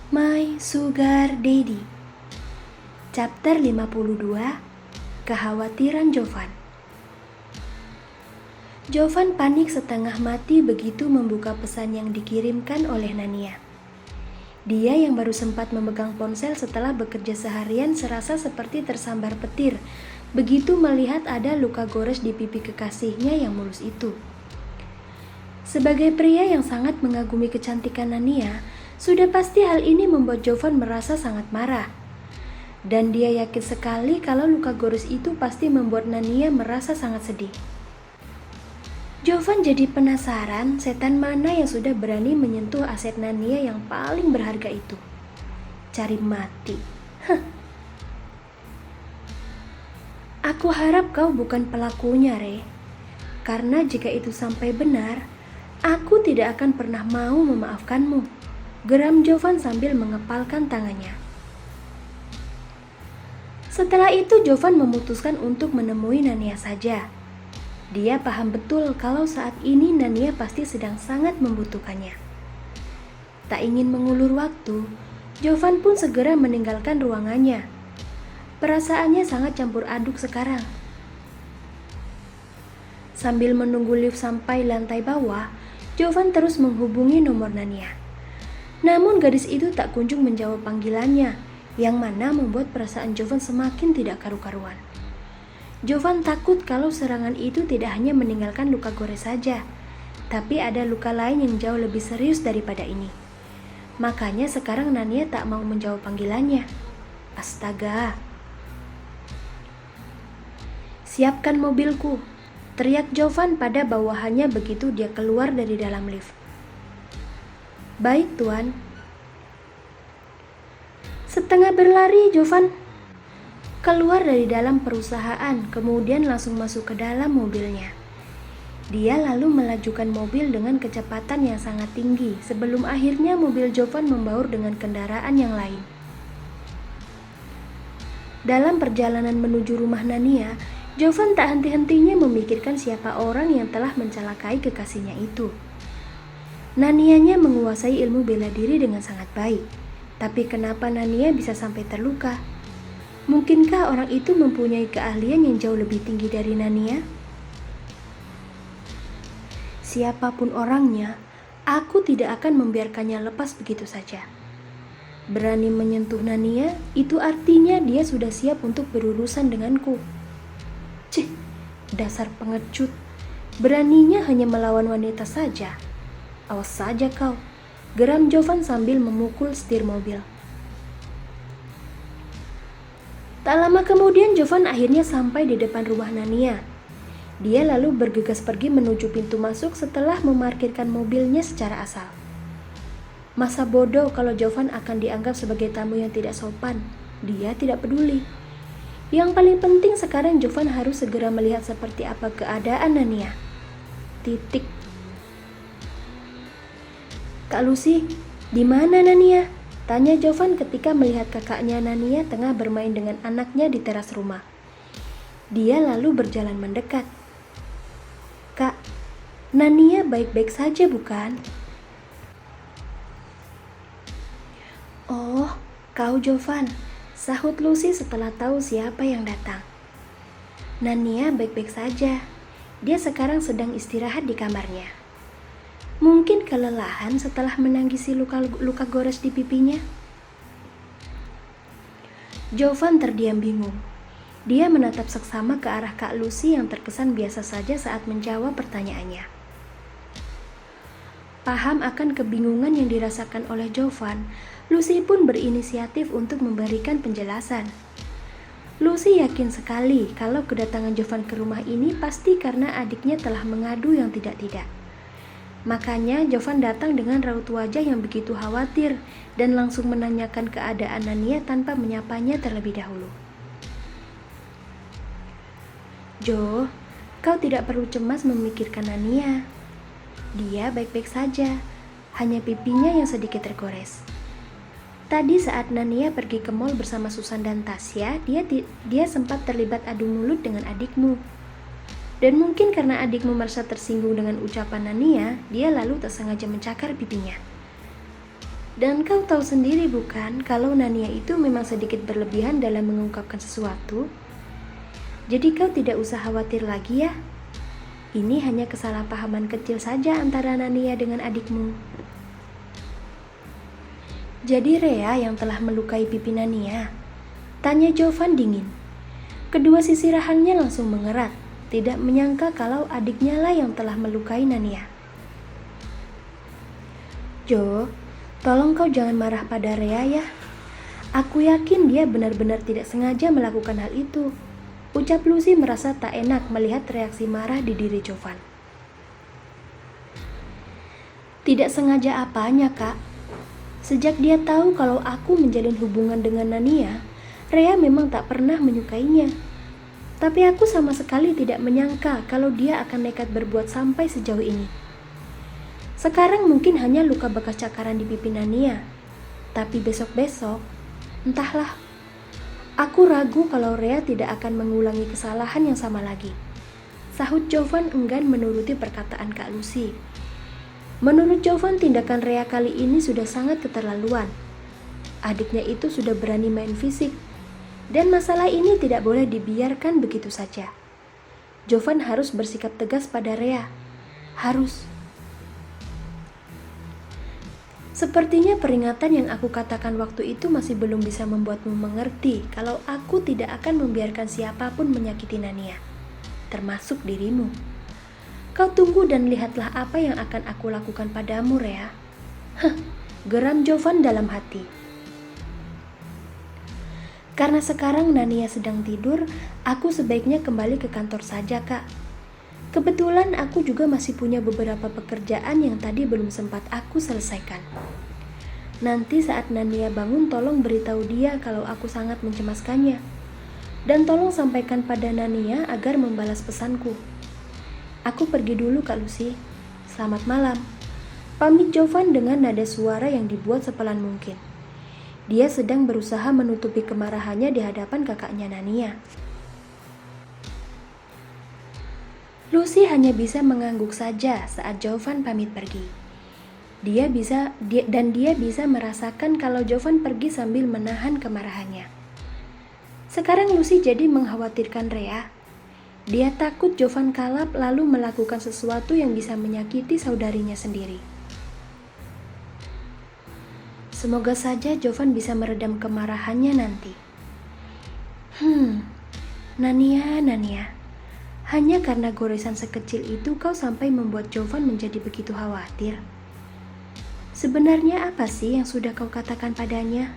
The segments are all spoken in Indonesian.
My Sugar Daddy. Chapter 52. Kekhawatiran Jovan. Jovan panik setengah mati begitu membuka pesan yang dikirimkan oleh Nania. Dia yang baru sempat memegang ponsel setelah bekerja seharian serasa seperti tersambar petir begitu melihat ada luka gores di pipi kekasihnya yang mulus itu. Sebagai pria yang sangat mengagumi kecantikan Nania, sudah pasti hal ini membuat Jovan merasa sangat marah. Dan dia yakin sekali kalau luka gores itu pasti membuat Nania merasa sangat sedih. Jovan jadi penasaran setan mana yang sudah berani menyentuh aset Nania yang paling berharga itu. Cari mati. Aku harap kau bukan pelakunya, Re. Karena jika itu sampai benar, aku tidak akan pernah mau memaafkanmu. Geram Jovan sambil mengepalkan tangannya. Setelah itu Jovan memutuskan untuk menemui Nania saja. Dia paham betul kalau saat ini Nania pasti sedang sangat membutuhkannya. Tak ingin mengulur waktu, Jovan pun segera meninggalkan ruangannya. Perasaannya sangat campur aduk sekarang. Sambil menunggu lift sampai lantai bawah, Jovan terus menghubungi nomor Nania. Namun gadis itu tak kunjung menjawab panggilannya, yang mana membuat perasaan Jovan semakin tidak karu-karuan. Jovan takut kalau serangan itu tidak hanya meninggalkan luka gores saja, tapi ada luka lain yang jauh lebih serius daripada ini. Makanya sekarang Nania tak mau menjawab panggilannya. Astaga. Siapkan mobilku, teriak Jovan pada bawahannya begitu dia keluar dari dalam lift. Baik, Tuan. Setengah berlari, Jovan keluar dari dalam perusahaan, kemudian langsung masuk ke dalam mobilnya. Dia lalu melajukan mobil dengan kecepatan yang sangat tinggi sebelum akhirnya mobil Jovan membaur dengan kendaraan yang lain. Dalam perjalanan menuju rumah Nania, Jovan tak henti-hentinya memikirkan siapa orang yang telah mencelakai kekasihnya itu. Nanianya menguasai ilmu bela diri dengan sangat baik. Tapi kenapa Nania bisa sampai terluka? Mungkinkah orang itu mempunyai keahlian yang jauh lebih tinggi dari Nania? Siapapun orangnya, aku tidak akan membiarkannya lepas begitu saja. Berani menyentuh Nania, itu artinya dia sudah siap untuk berurusan denganku. Cih, dasar pengecut. Beraninya hanya melawan wanita saja. Awas saja kau, geram Jovan sambil memukul setir mobil. Tak lama kemudian Jovan akhirnya sampai di depan rumah Nania. Dia lalu bergegas pergi menuju pintu masuk setelah memarkirkan mobilnya secara asal. Masa bodoh kalau Jovan akan dianggap sebagai tamu yang tidak sopan. Dia tidak peduli. Yang paling penting sekarang Jovan harus segera melihat seperti apa keadaan Nania. Titik. Kak Lucy, di mana Nania? Tanya Jovan ketika melihat kakaknya Nania tengah bermain dengan anaknya di teras rumah. Dia lalu berjalan mendekat. Kak, Nania baik-baik saja bukan? Oh, kau Jovan, sahut Lucy setelah tahu siapa yang datang. Nania baik-baik saja. Dia sekarang sedang istirahat di kamarnya. Mungkin kelelahan setelah menangisi luka gores di pipinya. Jovan terdiam bingung. Dia menatap seksama ke arah Kak Lucy yang terkesan biasa saja saat menjawab pertanyaannya. Paham akan kebingungan yang dirasakan oleh Jovan, Lucy pun berinisiatif untuk memberikan penjelasan. Lucy yakin sekali kalau kedatangan Jovan ke rumah ini pasti karena adiknya telah mengadu yang tidak-tidak. Makanya Jovan datang dengan raut wajah yang begitu khawatir dan langsung menanyakan keadaan Nania tanpa menyapanya terlebih dahulu. Jo, kau tidak perlu cemas memikirkan Nania. Dia baik-baik saja, hanya pipinya yang sedikit tergores. Tadi saat Nania pergi ke mall bersama Susan dan Tasya, dia sempat terlibat adu mulut dengan adikmu. Dan mungkin karena adikmu merasa tersinggung dengan ucapan Nania, dia lalu tak sengaja mencakar pipinya. Dan kau tahu sendiri bukan kalau Nania itu memang sedikit berlebihan dalam mengungkapkan sesuatu? Jadi kau tidak usah khawatir lagi ya. Ini hanya kesalahpahaman kecil saja antara Nania dengan adikmu. Jadi Rea yang telah melukai pipi Nania? Tanya Jovan dingin. Kedua sisi rahangnya langsung mengerat, tidak menyangka kalau adiknya lah yang telah melukai Nania. Jo, tolong kau jangan marah pada Rea ya. Aku yakin dia benar-benar tidak sengaja melakukan hal itu. Ucap Lucy merasa tak enak melihat reaksi marah di diri Jovan. Tidak sengaja apanya, Kak? Sejak dia tahu kalau aku menjalin hubungan dengan Nania, Rea memang tak pernah menyukainya. Tapi aku sama sekali tidak menyangka kalau dia akan nekat berbuat sampai sejauh ini. Sekarang mungkin hanya luka bekas cakaran di pipi Nania. Tapi besok-besok, entahlah. Aku ragu kalau Rea tidak akan mengulangi kesalahan yang sama lagi. Sahut Jovan enggan menuruti perkataan Kak Lucy. Menurut Jovan, tindakan Rea kali ini sudah sangat keterlaluan. Adiknya itu sudah berani main fisik. Dan masalah ini tidak boleh dibiarkan begitu saja. Jovan harus bersikap tegas pada Rea. Harus. Sepertinya peringatan yang aku katakan waktu itu masih belum bisa membuatmu mengerti kalau aku tidak akan membiarkan siapapun menyakiti Nania, termasuk dirimu. Kau tunggu dan lihatlah apa yang akan aku lakukan padamu, Rea. Geram Jovan dalam hati. Karena sekarang Nania sedang tidur, aku sebaiknya kembali ke kantor saja, Kak. Kebetulan aku juga masih punya beberapa pekerjaan yang tadi belum sempat aku selesaikan. Nanti saat Nania bangun tolong beritahu dia kalau aku sangat mencemaskannya. Dan tolong sampaikan pada Nania agar membalas pesanku. Aku pergi dulu Kak Lucy. Selamat malam. Pamit Jovan dengan nada suara yang dibuat sepelan mungkin. Dia sedang berusaha menutupi kemarahannya di hadapan kakaknya Nania. Lucy hanya bisa mengangguk saja saat Jovan pamit pergi. Dia bisa merasakan kalau Jovan pergi sambil menahan kemarahannya. Sekarang Lucy jadi mengkhawatirkan Rea. Dia takut Jovan kalap lalu melakukan sesuatu yang bisa menyakiti saudarinya sendiri. Semoga saja Jovan bisa meredam kemarahannya nanti. Nania. Hanya karena goresan sekecil itu kau sampai membuat Jovan menjadi begitu khawatir. Sebenarnya apa sih yang sudah kau katakan padanya?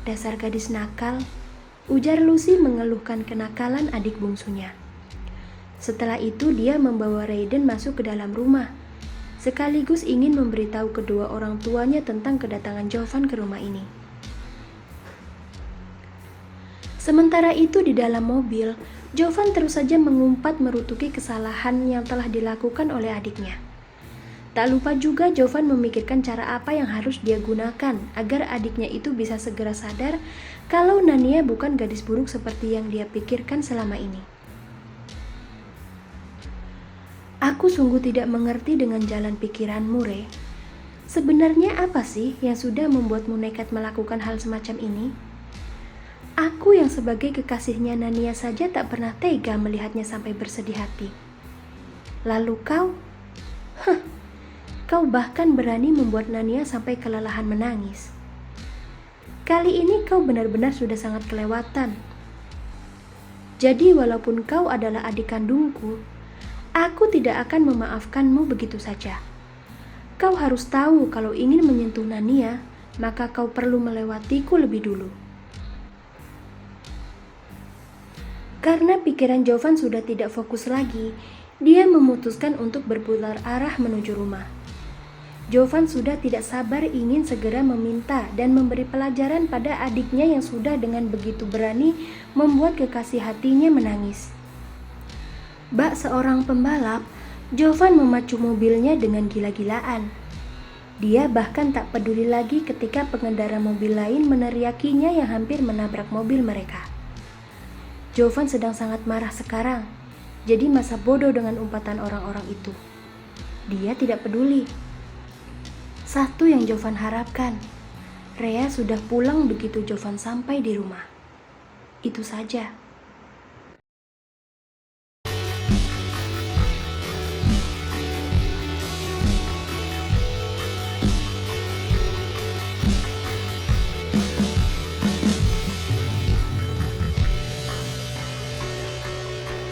Dasar gadis nakal, ujar Lucy mengeluhkan kenakalan adik bungsunya. Setelah itu dia membawa Raiden masuk ke dalam rumah, sekaligus ingin memberitahu kedua orang tuanya tentang kedatangan Jovan ke rumah ini. Sementara itu di dalam mobil, Jovan terus saja mengumpat merutuki kesalahan yang telah dilakukan oleh adiknya. Tak lupa juga Jovan memikirkan cara apa yang harus dia gunakan agar adiknya itu bisa segera sadar kalau Nania bukan gadis buruk seperti yang dia pikirkan selama ini. Aku sungguh tidak mengerti dengan jalan pikiranmu, Re. Sebenarnya apa sih yang sudah membuatmu nekat melakukan hal semacam ini? Aku yang sebagai kekasihnya Nania saja tak pernah tega melihatnya sampai bersedih hati. Lalu kau? Kau bahkan berani membuat Nania sampai kelelahan menangis. Kali ini kau benar-benar sudah sangat kelewatan. Jadi walaupun kau adalah adik kandungku, aku tidak akan memaafkanmu begitu saja. Kau harus tahu kalau ingin menyentuh Nania, maka kau perlu melewatiku lebih dulu. Karena pikiran Jovan sudah tidak fokus lagi, dia memutuskan untuk berputar arah menuju rumah. Jovan sudah tidak sabar ingin segera meminta dan memberi pelajaran pada adiknya yang sudah dengan begitu berani membuat kekasih hatinya menangis. Bak seorang pembalap, Jovan memacu mobilnya dengan gila-gilaan. Dia bahkan tak peduli lagi ketika pengendara mobil lain meneriakinya yang hampir menabrak mobil mereka. Jovan sedang sangat marah sekarang, jadi masa bodoh dengan umpatan orang-orang itu. Dia tidak peduli. Satu yang Jovan harapkan, Rea sudah pulang begitu Jovan sampai di rumah. Itu saja.